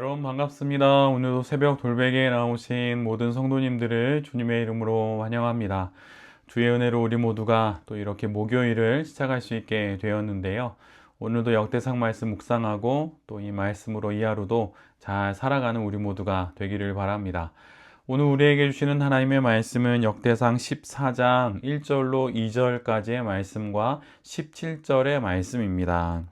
여러분 반갑습니다. 오늘도 새벽 돌베개에 나오신 모든 성도님들을 주님의 이름으로 환영합니다. 주의 은혜로 우리 모두가 또 이렇게 목요일을 시작할 수 있게 되었는데요. 오늘도 역대상 말씀 묵상하고 또 이 말씀으로 이 하루도 잘 살아가는 우리 모두가 되기를 바랍니다. 오늘 우리에게 주시는 하나님의 말씀은 역대상 14장 1절로 2절까지의 말씀과 17절의 말씀입니다.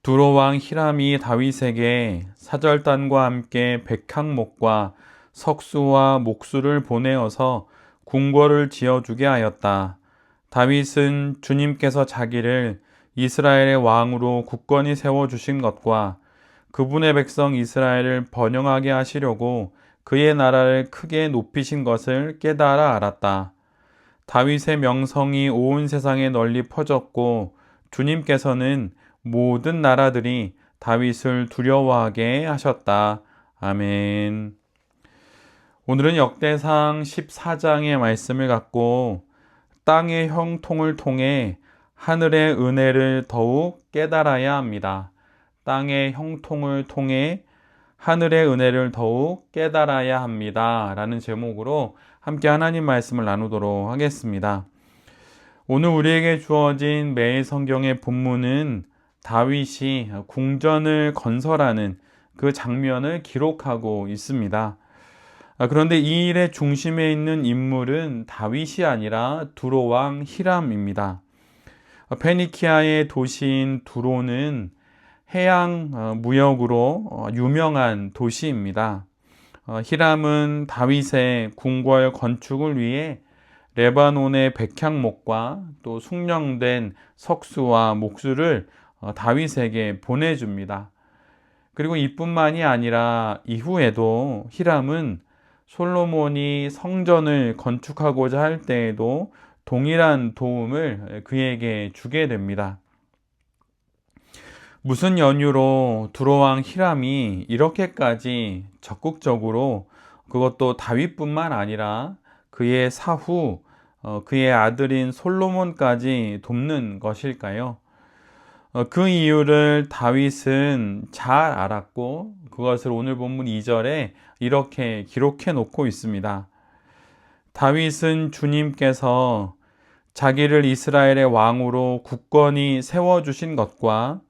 두로 왕 히람이 다윗에게 사절단과 함께 백항목과 석수와 목수를 보내어서 궁궐을 지어주게 하였다. 다윗은 주님께서 자기를 이스라엘의 왕으로 굳건히 세워주신 것과 그분의 백성 이스라엘을 번영하게 하시려고 그의 나라를 크게 높이신 것을 깨달아 알았다. 다윗의 명성이 온 세상에 널리 퍼졌고 주님께서는 모든 나라들이 다윗을 두려워하게 하셨다. 아멘. 오늘은 역대상 14장의 말씀을 갖고 땅의 형통을 통해 하늘의 은혜를 더욱 깨달아야 합니다. 땅의 형통을 통해 하늘의 은혜를 더욱 깨달아야 합니다. 라는 제목으로 함께 하나님 말씀을 나누도록 하겠습니다. 오늘 우리에게 주어진 매일 성경의 본문은 다윗이 궁전을 건설하는 그 장면을 기록하고 있습니다. 그런데 이 일의 중심에 있는 인물은 다윗이 아니라 두로 왕 히람입니다. 페니키아의 도시인 두로는 해양 무역으로 유명한 도시입니다. 히람은 다윗의 궁궐 건축을 위해 레바논의 백향목과 또 숙련된 석수와 목수를 다윗에게 보내줍니다. 그리고 이뿐만이 아니라 이후에도 히람은 솔로몬이 성전을 건축하고자 할 때에도 동일한 도움을 그에게 주게 됩니다. 무슨 연유로 두로왕 히람이 이렇게까지 적극적으로, 그것도 다윗뿐만 아니라 그의 사후 그의 아들인 솔로몬까지 돕는 것일까요? 그 이유를 다윗은 잘 알았고 그것을 오늘 본문 2절에 이렇게 기록해 놓고 있습니다. 다윗은 주님께서 자기를 이스라엘의 왕으로 굳건히 세워주신 것과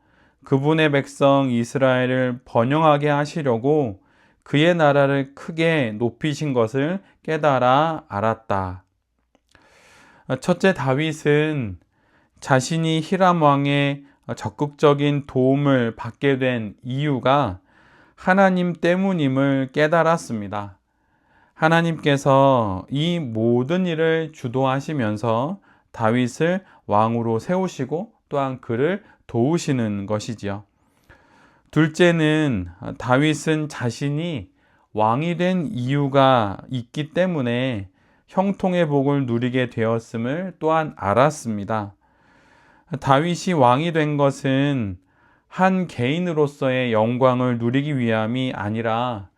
그분의 백성 이스라엘을 번영하게 하시려고 그의 나라를 크게 높이신 것을 깨달아 알았다. 첫째, 다윗은 자신이 히람 왕의 적극적인 도움을 받게 된 이유가 하나님 때문임을 깨달았습니다. 하나님께서 이 모든 일을 주도하시면서 다윗을 왕으로 세우시고 또한 그를 도우시는 것이지요. 둘째는 다윗은 자신이 왕이 된 이유가 있기 때문에 형통의 복을 누리게 되었음을 또한 알았습니다. 다윗이 왕이 된 것은 한 개인으로서의 영광을 누리기 위함이 아니라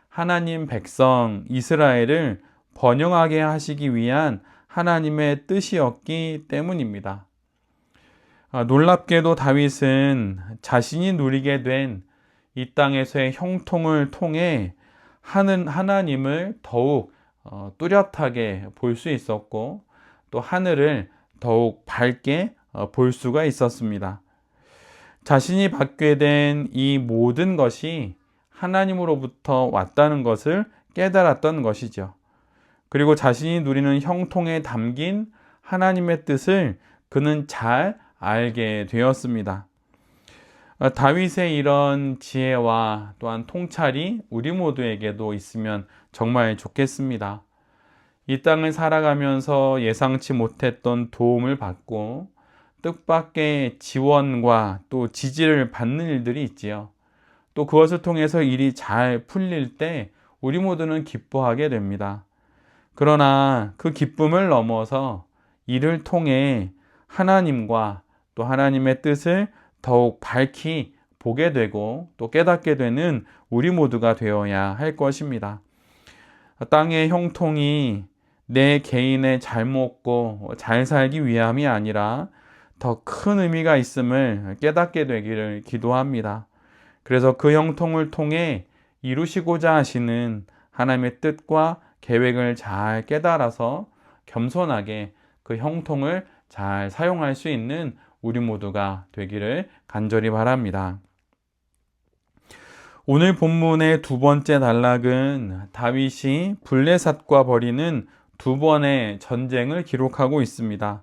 하나님 백성 이스라엘을 번영하게 하시기 위한 하나님의 뜻이었기 때문입니다. 놀랍게도 다윗은 자신이 누리게 된 이 땅에서의 형통을 통해 하나님을 더욱 뚜렷하게 볼 수 있었고 또 하늘을 더욱 밝게 볼 수가 있었습니다. 자신이 받게 된 이 모든 것이 하나님으로부터 왔다는 것을 깨달았던 것이죠. 그리고 자신이 누리는 형통에 담긴 하나님의 뜻을 그는 잘 알게 되었습니다. 다윗의 이런 지혜와 또한 통찰이 우리 모두에게도 있으면 정말 좋겠습니다. 이 땅을 살아가면서 예상치 못했던 도움을 받고 뜻밖의 지원과 또 지지를 받는 일들이 있지요. 또 그것을 통해서 일이 잘 풀릴 때 우리 모두는 기뻐하게 됩니다. 그러나 그 기쁨을 넘어서 이를 통해 하나님과 또 하나님의 뜻을 더욱 밝히 보게 되고 또 깨닫게 되는 우리 모두가 되어야 할 것입니다. 땅의 형통이 내 개인의 잘 먹고 잘 살기 위함이 아니라 더 큰 의미가 있음을 깨닫게 되기를 기도합니다. 그래서 그 형통을 통해 이루시고자 하시는 하나님의 뜻과 계획을 잘 깨달아서 겸손하게 그 형통을 잘 사용할 수 있는 우리 모두가 되기를 간절히 바랍니다. 오늘 본문의 두 번째 단락은 다윗이 블레셋과 벌이는 두 번의 전쟁을 기록하고 있습니다.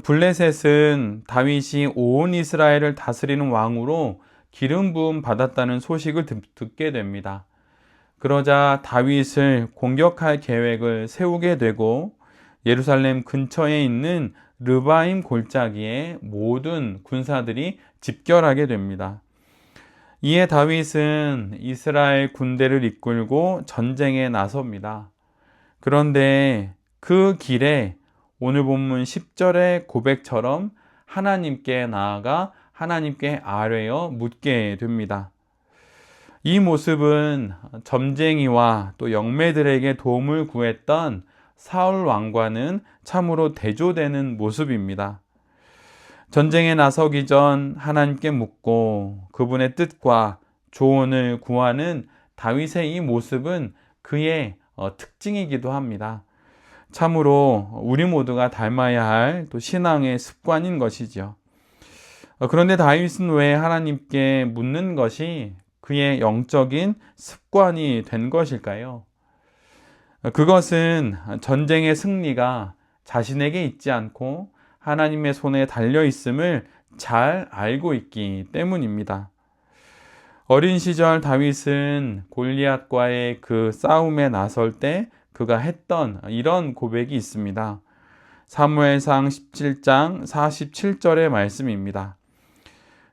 블레셋은 다윗이 온 이스라엘을 다스리는 왕으로 기름 부음 받았다는 소식을 듣게 됩니다. 그러자 다윗을 공격할 계획을 세우게 되고 예루살렘 근처에 있는 르바임 골짜기에 모든 군사들이 집결하게 됩니다. 이에 다윗은 이스라엘 군대를 이끌고 전쟁에 나섭니다. 그런데 그 길에 오늘 본문 10절의 고백처럼 하나님께 나아가 하나님께 아뢰어 묻게 됩니다. 이 모습은 점쟁이와 또 영매들에게 도움을 구했던 사울 왕과는 참으로 대조되는 모습입니다. 전쟁에 나서기 전 하나님께 묻고 그분의 뜻과 조언을 구하는 다윗의 이 모습은 그의 특징이기도 합니다. 참으로 우리 모두가 닮아야 할 또 신앙의 습관인 것이죠. 그런데 다윗은 왜 하나님께 묻는 것이 그의 영적인 습관이 된 것일까요? 그것은 전쟁의 승리가 자신에게 있지 않고 하나님의 손에 달려 있음을 잘 알고 있기 때문입니다. 어린 시절 다윗은 골리앗과의 그 싸움에 나설 때 그가 했던 이런 고백이 있습니다. 사무엘상 17장 47절의 말씀입니다.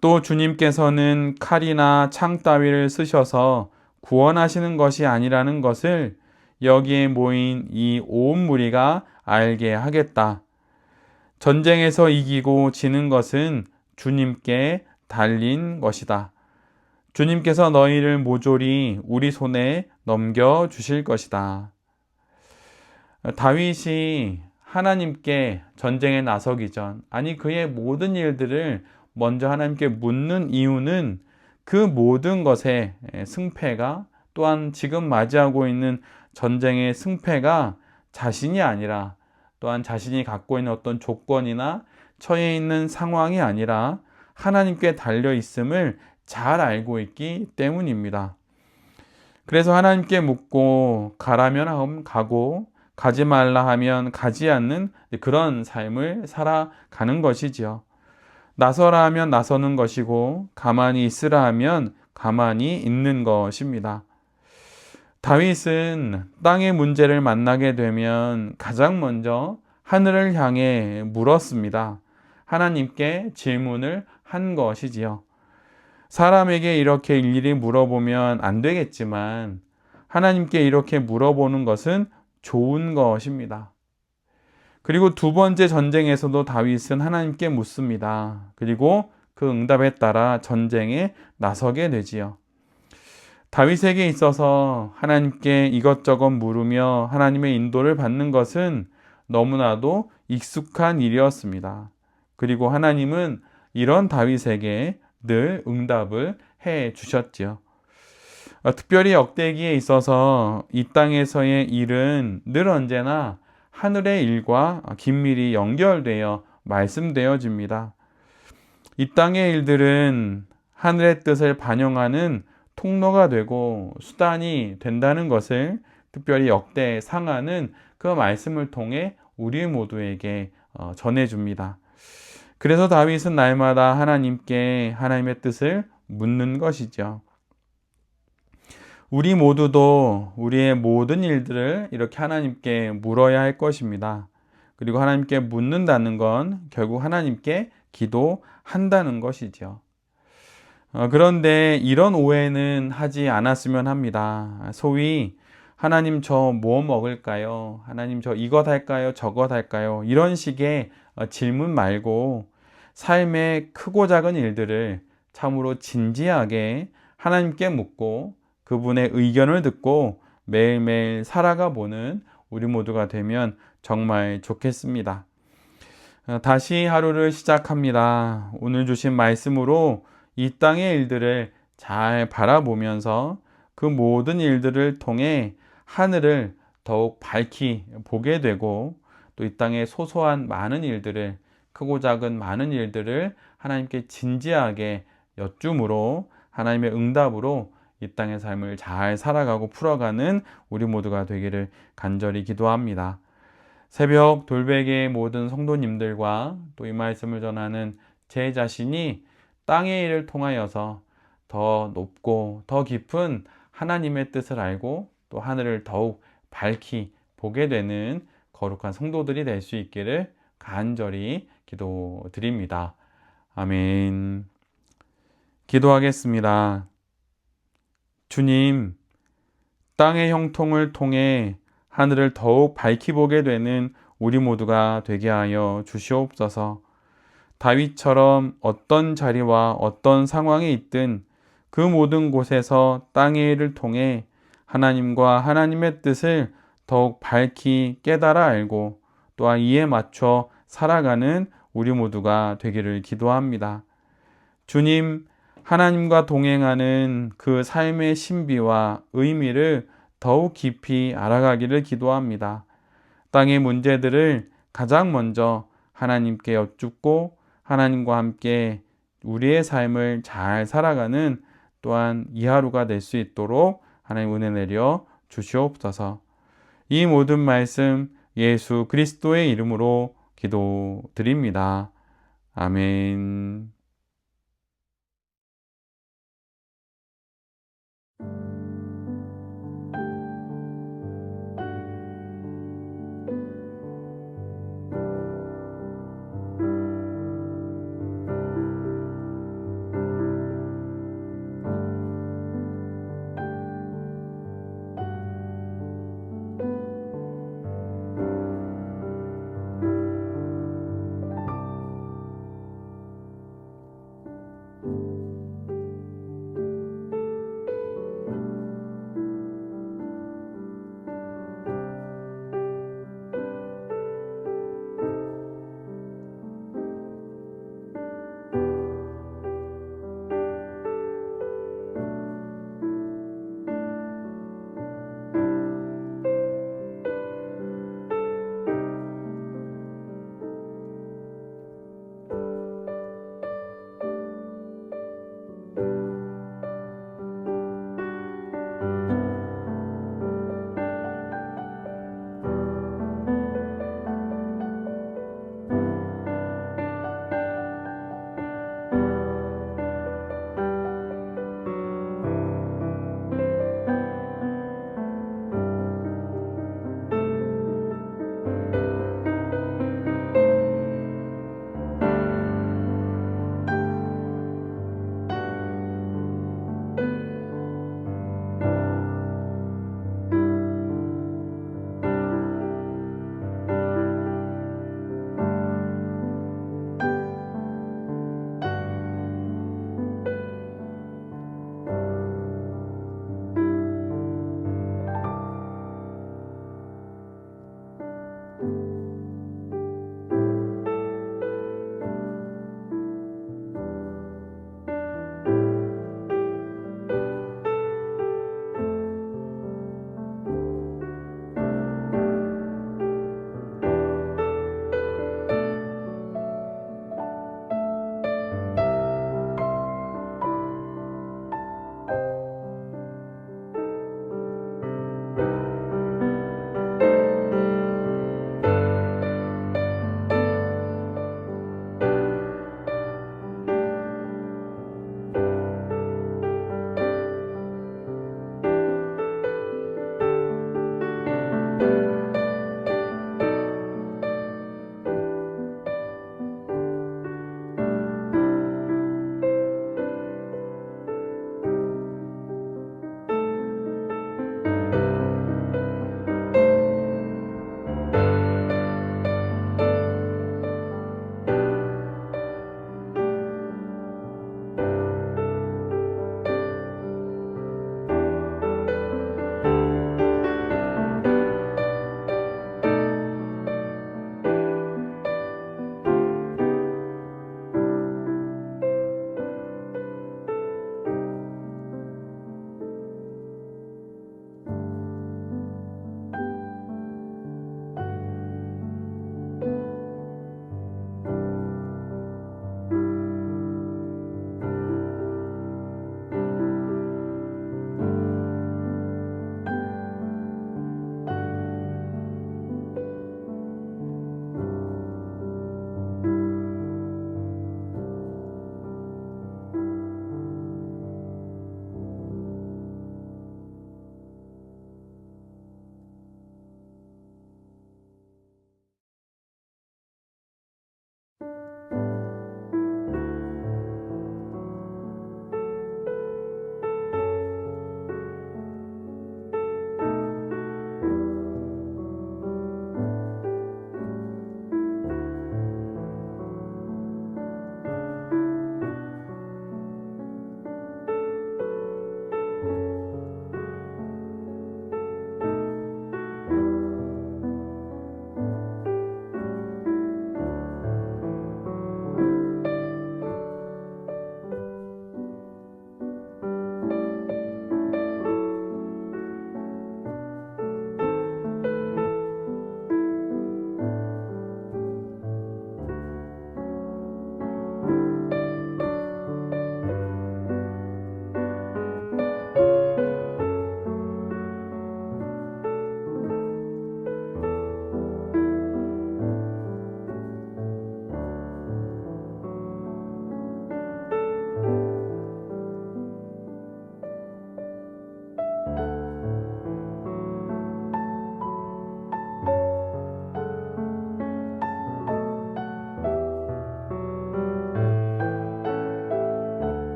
또 주님께서는 칼이나 창 따위를 쓰셔서 구원하시는 것이 아니라는 것을 여기에 모인 이 온 무리가 알게 하겠다. 전쟁에서 이기고 지는 것은 주님께 달린 것이다. 주님께서 너희를 모조리 우리 손에 넘겨주실 것이다. 다윗이 하나님께 전쟁에 나서기 전, 그의 모든 일들을 먼저 하나님께 묻는 이유는 그 모든 것의 승패가 또한 지금 맞이하고 있는 전쟁의 승패가 자신이 아니라 또한 자신이 갖고 있는 어떤 조건이나 처해 있는 상황이 아니라 하나님께 달려 있음을 잘 알고 있기 때문입니다. 그래서 하나님께 묻고 가라면 가고 가지 말라 하면 가지 않는 그런 삶을 살아가는 것이지요. 나서라 하면 나서는 것이고 가만히 있으라 하면 가만히 있는 것입니다. 다윗은 땅의 문제를 만나게 되면 가장 먼저 하늘을 향해 물었습니다. 하나님께 질문을 한 것이지요. 사람에게 이렇게 일일이 물어보면 안 되겠지만 하나님께 이렇게 물어보는 것은 좋은 것입니다. 그리고 두 번째 전쟁에서도 다윗은 하나님께 묻습니다. 그리고 그 응답에 따라 전쟁에 나서게 되지요. 다윗에게 있어서 하나님께 이것저것 물으며 하나님의 인도를 받는 것은 너무나도 익숙한 일이었습니다. 그리고 하나님은 이런 다윗에게 늘 응답을 해 주셨지요. 특별히 역대기에 있어서 이 땅에서의 일은 늘 언제나 하늘의 일과 긴밀히 연결되어 말씀되어집니다. 이 땅의 일들은 하늘의 뜻을 반영하는 통로가 되고 수단이 된다는 것을 특별히 역대 상하는 그 말씀을 통해 우리 모두에게 전해줍니다. 그래서 다윗은 날마다 하나님께 하나님의 뜻을 묻는 것이죠. 우리 모두도 우리의 모든 일들을 이렇게 하나님께 물어야 할 것입니다. 그리고 하나님께 묻는다는 건 결국 하나님께 기도한다는 것이죠. 그런데 이런 오해는 하지 않았으면 합니다. 소위 하나님 저 뭐 먹을까요? 하나님 저 이것 할까요? 저것 할까요? 이런 식의 질문 말고 삶의 크고 작은 일들을 참으로 진지하게 하나님께 묻고 그분의 의견을 듣고 매일매일 살아가 보는 우리 모두가 되면 정말 좋겠습니다. 다시 하루를 시작합니다. 오늘 주신 말씀으로 이 땅의 일들을 잘 바라보면서 그 모든 일들을 통해 하늘을 더욱 밝히 보게 되고, 또 이 땅의 소소한 많은 일들을, 크고 작은 많은 일들을 하나님께 진지하게 여쭈므로 하나님의 응답으로 이 땅의 삶을 잘 살아가고 풀어가는 우리 모두가 되기를 간절히 기도합니다. 새벽 돌베개의 모든 성도님들과 또 이 말씀을 전하는 제 자신이 땅의 일을 통하여서 더 높고 더 깊은 하나님의 뜻을 알고 또 하늘을 더욱 밝히 보게 되는 거룩한 성도들이 될 수 있기를 간절히 기도드립니다. 아멘. 기도하겠습니다. 주님, 땅의 형통을 통해 하늘을 더욱 밝히 보게 되는 우리 모두가 되게 하여 주시옵소서. 다윗처럼 어떤 자리와 어떤 상황에 있든 그 모든 곳에서 땅의 일을 통해 하나님과 하나님의 뜻을 더욱 밝히 깨달아 알고 또한 이에 맞춰 살아가는 우리 모두가 되기를 기도합니다. 주님, 하나님과 동행하는 그 삶의 신비와 의미를 더욱 깊이 알아가기를 기도합니다. 땅의 문제들을 가장 먼저 하나님께 여쭙고 하나님과 함께 우리의 삶을 잘 살아가는 또한 이 하루가 될 수 있도록 하나님 은혜 내려 주시옵소서. 이 모든 말씀 예수 그리스도의 이름으로 기도드립니다. 아멘.